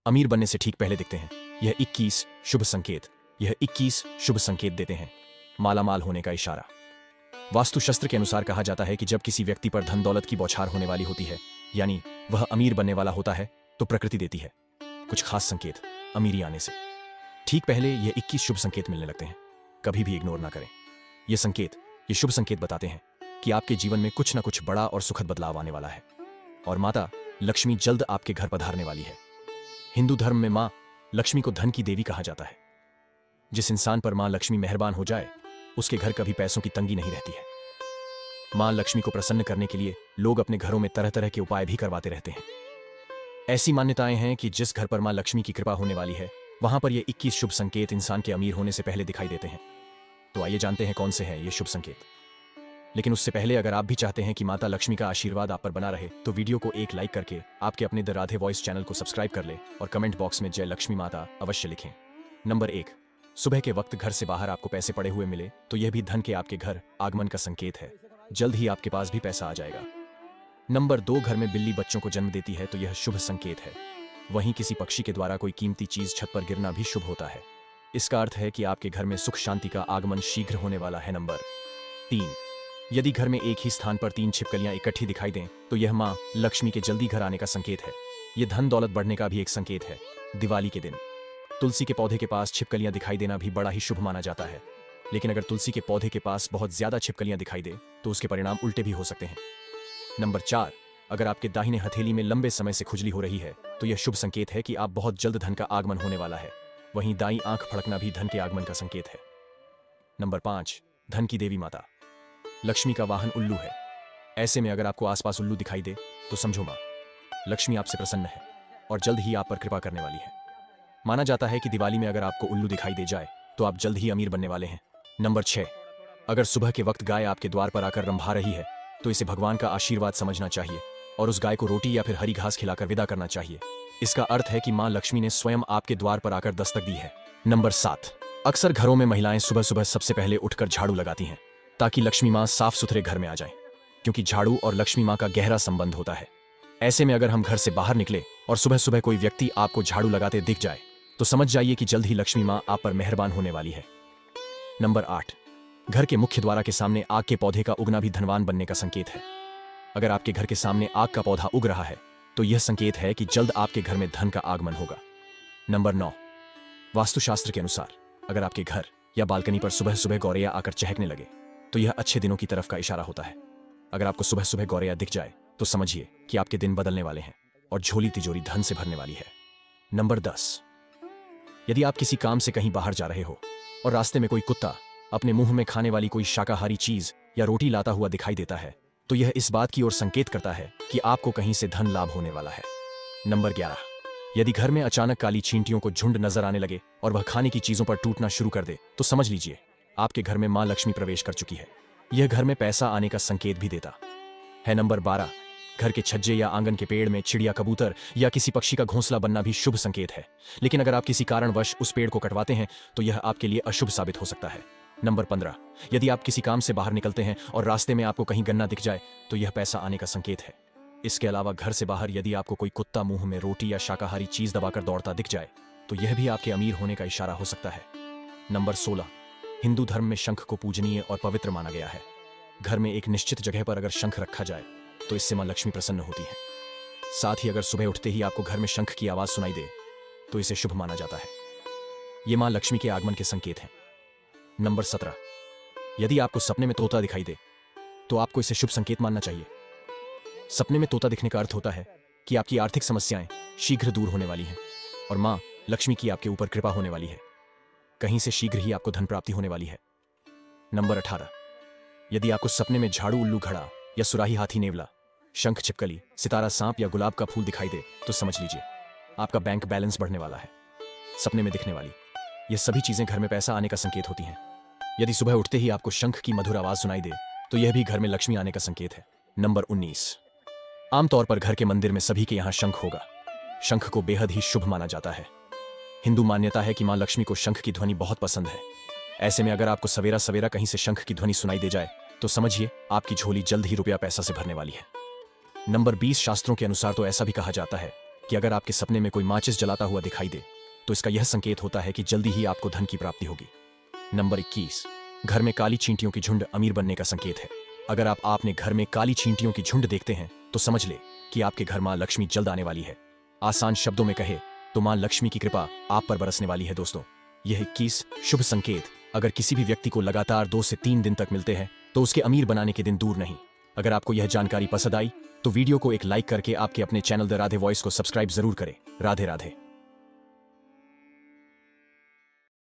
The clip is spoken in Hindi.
अमीर बनने से ठीक पहले दिखते हैं। यह 21 शुभ संकेत। यह 21 शुभ संकेत देते हैं। मालामाल होने का इशारा। वास्तुशास्त्र के अनुसार कहा जाता है कि जब किसी व्यक्ति पर धन दौलत की बौछार होने वाली होती है, यानी वह अमीर बनने वाला होता है, तो प्रकृति देती है कुछ खास संकेत अमीरी आने से ठीक पहले। ये 21 शुभ संकेत मिलने लगते हैं। कभी भी इग्नोर ना करें। ये संकेत, ये शुभ संकेत बताते हैं कि आपके जीवन में कुछ ना कुछ बड़ा और सुखद बदलाव आने वाला है और माता लक्ष्मी जल्द आपके घर पधारने वाली है। हिंदू धर्म में मां लक्ष्मी को धन की देवी कहा जाता है। जिस इंसान पर मां लक्ष्मी मेहरबान हो जाए, उसके घर कभी पैसों की तंगी नहीं रहती है। मां लक्ष्मी को प्रसन्न करने के लिए लोग अपने घरों में तरह तरह के उपाय भी करवाते रहते हैं। ऐसी मान्यताएं हैं कि जिस घर पर मां लक्ष्मी की कृपा होने वाली है, वहां पर ये 21 शुभ संकेत इंसान के अमीर होने से पहले दिखाई देते हैं। तो आइए जानते हैं कौन से हैं ये शुभ संकेत। लेकिन उससे पहले अगर आप भी चाहते हैं कि माता लक्ष्मी का आशीर्वाद आप पर बना रहे, तो वीडियो को एक लाइक करके आपके अपने द राधे वॉइस चैनल को सब्सक्राइब कर ले और कमेंट बॉक्स में जय लक्ष्मी माता अवश्य लिखें। नंबर 1, सुबह के वक्त घर से बाहर आपको पैसे पड़े हुए मिले तो यह भी धन के आपके घर आगमन का संकेत है। जल्द ही आपके पास भी पैसा आ जाएगा। नंबर 2, घर में बिल्ली बच्चों को जन्म देती है तो यह शुभ संकेत है। वहीं किसी पक्षी के द्वारा कोई कीमती चीज छत पर गिरना भी शुभ होता है। इसका अर्थ है कि आपके घर में सुख शांति का आगमन शीघ्र होने वाला है। नंबर 3, यदि घर में एक ही स्थान पर 3 छिपकलियां इकट्ठी दिखाई दें तो यह मां लक्ष्मी के जल्दी घर आने का संकेत है। यह धन दौलत बढ़ने का भी एक संकेत है। दिवाली के दिन तुलसी के पौधे के पास छिपकलियां दिखाई देना भी बड़ा ही शुभ माना जाता है। लेकिन अगर तुलसी के पौधे के पास बहुत ज्यादा छिपकलियां दिखाई दे तो उसके परिणाम उल्टे भी हो सकते हैं। नंबर 4, अगर आपके दाहिने हथेली में लंबे समय से खुजली हो रही है तो यह शुभ संकेत है कि आप बहुत जल्द धन का आगमन होने वाला है। वहीं दाईं आंख फड़कना भी धन के आगमन का संकेत है। नंबर 5, धन की देवी माता लक्ष्मी का वाहन उल्लू है। ऐसे में अगर आपको आसपास उल्लू दिखाई दे तो समझो मां लक्ष्मी आपसे प्रसन्न है और जल्द ही आप पर कृपा करने वाली है। माना जाता है कि दिवाली में अगर आपको उल्लू दिखाई दे जाए तो आप जल्द ही अमीर बनने वाले हैं। नंबर 6, अगर सुबह के वक्त गाय आपके द्वार पर आकर रंभा रही है तो इसे भगवान का आशीर्वाद समझना चाहिए और उस गाय को रोटी या फिर हरी घास खिलाकर विदा करना चाहिए। इसका अर्थ है कि मां लक्ष्मी ने स्वयं आपके द्वार पर आकर दस्तक दी है। नंबर 7, अक्सर घरों में महिलाएं सुबह सुबह सबसे पहले उठकर झाड़ू लगाती हैं ताकि लक्ष्मी मां साफ सुथरे घर में आ जाएं, क्योंकि झाड़ू और लक्ष्मी मां का गहरा संबंध होता है। ऐसे में अगर हम घर से बाहर निकले और सुबह सुबह कोई व्यक्ति आपको झाड़ू लगाते दिख जाए तो समझ जाइए कि जल्द ही लक्ष्मी मां आप पर मेहरबान होने वाली है। नंबर 8, घर के मुख्य द्वार के सामने आग के पौधे का उगना भी धनवान बनने का संकेत है। अगर आपके घर के सामने आग का पौधा उग रहा है तो यह संकेत है कि जल्द आपके घर में धन का आगमन होगा। नंबर 9, वास्तुशास्त्र के अनुसार अगर आपके घर या बालकनी पर सुबह सुबह गौरैया आकर चहकने लगे तो यह अच्छे दिनों की तरफ का इशारा होता है। अगर आपको सुबह सुबह गौरैया दिख जाए तो समझिए कि आपके दिन बदलने वाले हैं और झोली तिजोरी धन से भरने वाली है। नंबर 10, यदि आप किसी काम से कहीं बाहर जा रहे हो और रास्ते में कोई कुत्ता अपने मुंह में खाने वाली कोई शाकाहारी चीज या रोटी लाता हुआ दिखाई देता है तो यह इस बात की ओर संकेत करता है कि आपको कहीं से धन लाभ होने वाला है। नंबर 11, यदि घर में अचानक काली चींटियों को झुंड नजर आने लगे और वह खाने की चीजों पर टूटना शुरू कर दे तो समझ लीजिए आपके घर में मां लक्ष्मी प्रवेश कर चुकी है। यह घर में पैसा आने का संकेत भी देता है। नंबर 12, घर के छज्जे या आंगन के पेड़ में चिड़िया, कबूतर या किसी पक्षी का घोंसला बनना भी शुभ संकेत है। लेकिन अगर आप किसी कारणवश उस पेड़ को कटवाते हैं तो यह आपके लिए अशुभ साबित हो सकता है। नंबर 15, यदि आप किसी काम से बाहर निकलते हैं और रास्ते में आपको कहीं गन्ना दिख जाए तो यह पैसा आने का संकेत है। इसके अलावा घर से बाहर यदि आपको कोई कुत्ता मुंह में रोटी या शाकाहारी चीज दबाकर दौड़ता दिख जाए तो यह भी आपके अमीर होने का इशारा हो सकता है। नंबर 16, हिंदू धर्म में शंख को पूजनीय और पवित्र माना गया है। घर में एक निश्चित जगह पर अगर शंख रखा जाए तो इससे मां लक्ष्मी प्रसन्न होती है। साथ ही अगर सुबह उठते ही आपको घर में शंख की आवाज सुनाई दे तो इसे शुभ माना जाता है। ये मां लक्ष्मी के आगमन के संकेत हैं। नंबर 17, यदि आपको सपने में तोता दिखाई दे तो आपको इसे शुभ संकेत मानना चाहिए। सपने में तोता दिखने का अर्थ होता है कि आपकी आर्थिक समस्याएं शीघ्र दूर होने वाली हैं और मां लक्ष्मी की आपके ऊपर कृपा होने वाली है। कहीं से शीघ्र ही आपको धन प्राप्ति होने वाली है। नंबर 18, यदि आपको सपने में झाड़ू, उल्लू, घड़ा या सुराही, हाथी, नेवला, शंख, छिपकली, सितारा, सांप या गुलाब का फूल दिखाई दे तो समझ लीजिए आपका बैंक बैलेंस बढ़ने वाला है। सपने में दिखने वाली ये सभी चीजें घर में पैसा आने का संकेत होती हैं। यदि सुबह उठते ही आपको शंख की मधुर आवाज सुनाई दे तो यह भी घर में लक्ष्मी आने का संकेत है। नंबर 19, आमतौर पर घर के मंदिर में सभी के यहां शंख होगा। शंख को बेहद ही शुभ माना जाता है। हिंदू मान्यता है कि मां लक्ष्मी को शंख की ध्वनि बहुत पसंद है। ऐसे में अगर आपको सवेरा सवेरा कहीं से शंख की ध्वनि सुनाई दे जाए तो समझिए आपकी झोली जल्द ही रुपया पैसा से भरने वाली है। नंबर 20, शास्त्रों के अनुसार तो ऐसा भी कहा जाता है कि अगर आपके सपने में कोई माचिस जलाता हुआ दिखाई दे तो इसका यह संकेत होता है कि जल्दी ही आपको धन की प्राप्ति होगी। नंबर 21, घर में काली चींटियों की झुंड अमीर बनने का संकेत है। अगर आप अपने घर में काली चींटियों की झुंड देखते हैं तो समझ ले कि आपके घर मां लक्ष्मी जल्द आने वाली है। आसान शब्दों में कहे तो मां लक्ष्मी की कृपा आप पर बरसने वाली है। दोस्तों, यह 21 शुभ संकेत अगर किसी भी व्यक्ति को लगातार 2 से 3 दिन तक मिलते हैं तो उसके अमीर बनाने के दिन दूर नहीं। अगर आपको यह जानकारी पसंद आई तो वीडियो को एक लाइक करके आपके अपने चैनल द राधे वॉइस को सब्सक्राइब जरूर करें। राधे राधे।